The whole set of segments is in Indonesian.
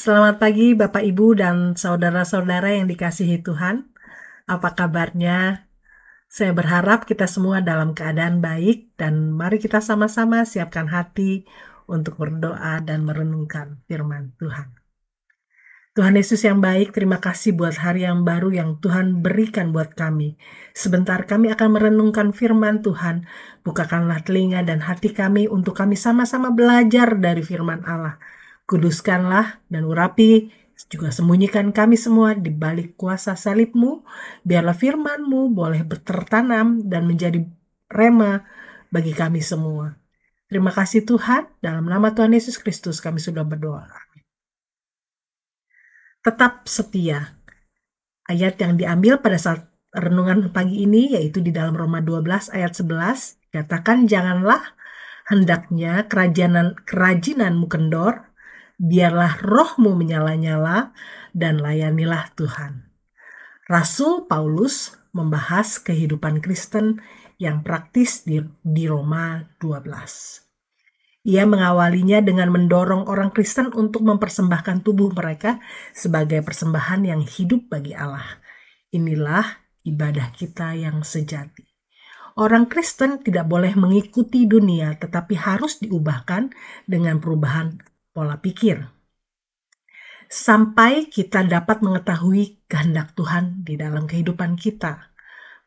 Selamat pagi Bapak Ibu dan saudara-saudara yang dikasihi Tuhan. Apa kabarnya? Saya berharap kita semua dalam keadaan baik dan mari kita sama-sama siapkan hati untuk berdoa dan merenungkan firman Tuhan. Tuhan Yesus yang baik, terima kasih buat hari yang baru yang Tuhan berikan buat kami. Sebentar kami akan merenungkan firman Tuhan. Bukakanlah telinga dan hati kami untuk kami sama-sama belajar dari firman Allah. Kuduskanlah dan urapi, juga sembunyikan kami semua di balik kuasa salib-Mu. Biarlah firman-Mu boleh tertanam dan menjadi rema bagi kami semua. Terima kasih Tuhan, dalam nama Tuhan Yesus Kristus kami sudah berdoa. Tetap setia. Ayat yang diambil pada saat renungan pagi ini yaitu di dalam Roma 12 ayat 11. Katakan janganlah hendaknya kerajinanmu kendor, biarlah rohmu menyala-nyala dan layanilah Tuhan. Rasul Paulus membahas kehidupan Kristen yang praktis di Roma 12. Ia mengawalinya dengan mendorong orang Kristen untuk mempersembahkan tubuh mereka sebagai persembahan yang hidup bagi Allah. Inilah ibadah kita yang sejati. Orang Kristen tidak boleh mengikuti dunia, tetapi harus diubahkan dengan perubahan pola pikir. Sampai kita dapat mengetahui kehendak Tuhan di dalam kehidupan kita.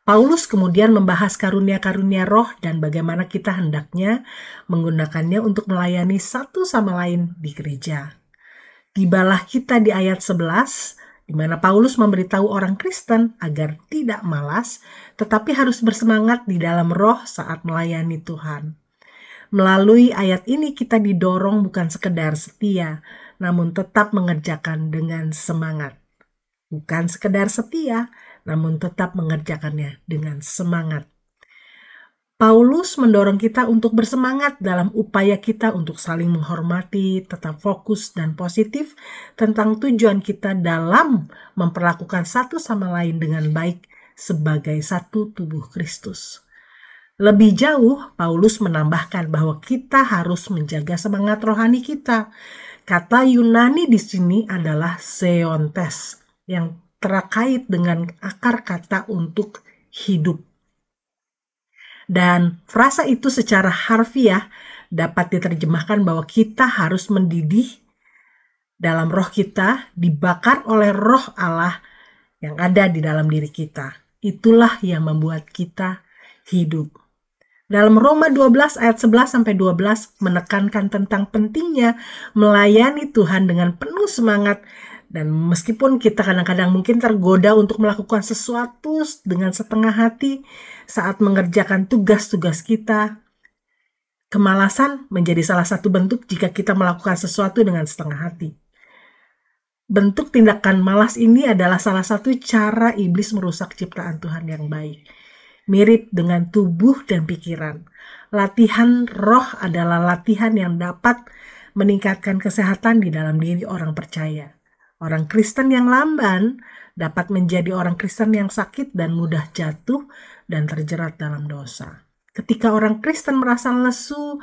Paulus kemudian membahas karunia-karunia roh dan bagaimana kita hendaknya menggunakannya untuk melayani satu sama lain di gereja. Tibalah kita di ayat 11, di mana Paulus memberitahu orang Kristen agar tidak malas, tetapi harus bersemangat di dalam roh saat melayani Tuhan. Melalui ayat ini kita didorong bukan sekedar setia, namun tetap mengerjakan dengan semangat. Bukan sekedar setia, namun tetap mengerjakannya dengan semangat. Paulus mendorong kita untuk bersemangat dalam upaya kita untuk saling menghormati, tetap fokus dan positif tentang tujuan kita dalam memperlakukan satu sama lain dengan baik sebagai satu tubuh Kristus. Lebih jauh, Paulus menambahkan bahwa kita harus menjaga semangat rohani kita. Kata Yunani di sini adalah zeontes, yang terkait dengan akar kata untuk hidup. Dan frasa itu secara harfiah dapat diterjemahkan bahwa kita harus mendidih dalam roh kita, dibakar oleh roh Allah yang ada di dalam diri kita. Itulah yang membuat kita hidup. Dalam Roma 12 ayat 11-12 menekankan tentang pentingnya melayani Tuhan dengan penuh semangat. Dan meskipun kita kadang-kadang mungkin tergoda untuk melakukan sesuatu dengan setengah hati saat mengerjakan tugas-tugas kita, kemalasan menjadi salah satu bentuk jika kita melakukan sesuatu dengan setengah hati. Bentuk tindakan malas ini adalah salah satu cara iblis merusak ciptaan Tuhan yang baik. Mirip dengan tubuh dan pikiran. Latihan roh adalah latihan yang dapat meningkatkan kesehatan di dalam diri orang percaya. Orang Kristen yang lamban dapat menjadi orang Kristen yang sakit dan mudah jatuh dan terjerat dalam dosa. Ketika orang Kristen merasa lesu,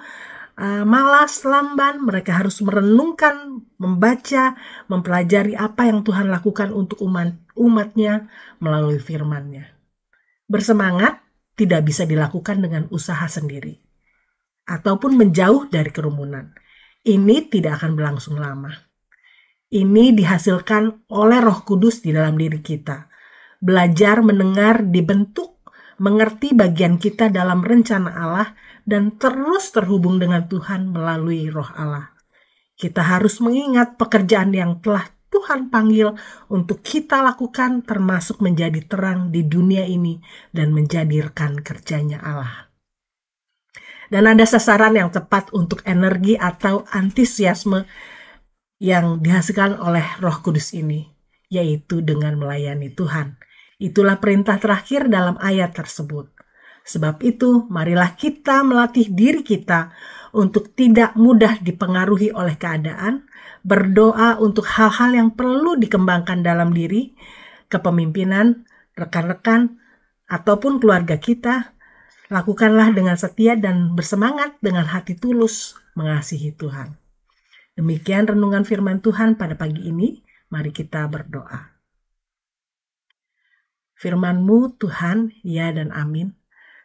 malas, lamban, mereka harus merenungkan, membaca, mempelajari apa yang Tuhan lakukan untuk umatnya melalui firman-Nya. Bersemangat tidak bisa dilakukan dengan usaha sendiri ataupun menjauh dari kerumunan. Ini tidak akan berlangsung lama. Ini dihasilkan oleh Roh Kudus di dalam diri kita. Belajar mendengar, dibentuk, mengerti bagian kita dalam rencana Allah, dan terus terhubung dengan Tuhan melalui Roh Allah. Kita harus mengingat pekerjaan yang telah Tuhan panggil untuk kita lakukan, termasuk menjadi terang di dunia ini dan menjadi rekan kerjanya Allah. Dan ada sasaran yang tepat untuk energi atau antusiasme yang dihasilkan oleh Roh Kudus ini, yaitu dengan melayani Tuhan. Itulah perintah terakhir dalam ayat tersebut. Sebab itu, marilah kita melatih diri kita untuk tidak mudah dipengaruhi oleh keadaan, berdoa untuk hal-hal yang perlu dikembangkan dalam diri, kepemimpinan, rekan-rekan, ataupun keluarga kita. Lakukanlah dengan setia dan bersemangat dengan hati tulus mengasihi Tuhan. Demikian renungan firman Tuhan pada pagi ini. Mari kita berdoa. Firman-Mu Tuhan, ya dan amin.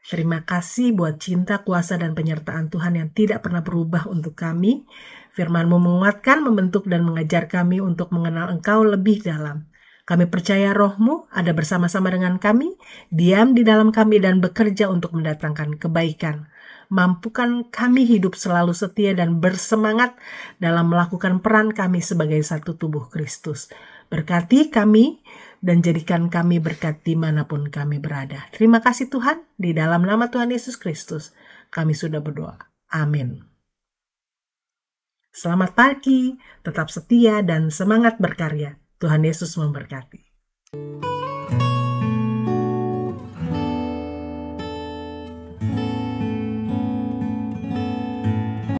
Terima kasih buat cinta, kuasa, dan penyertaan Tuhan yang tidak pernah berubah untuk kami. Firman-Mu menguatkan, membentuk, dan mengajar kami untuk mengenal Engkau lebih dalam. Kami percaya Roh-Mu ada bersama-sama dengan kami, diam di dalam kami, dan bekerja untuk mendatangkan kebaikan. Mampukan kami hidup selalu setia dan bersemangat dalam melakukan peran kami sebagai satu tubuh Kristus. Berkati kami dan jadikan kami berkat dimanapun kami berada. Terima kasih Tuhan, di dalam nama Tuhan Yesus Kristus kami sudah berdoa. Amin. Selamat pagi, tetap setia dan semangat berkarya. Tuhan Yesus memberkati.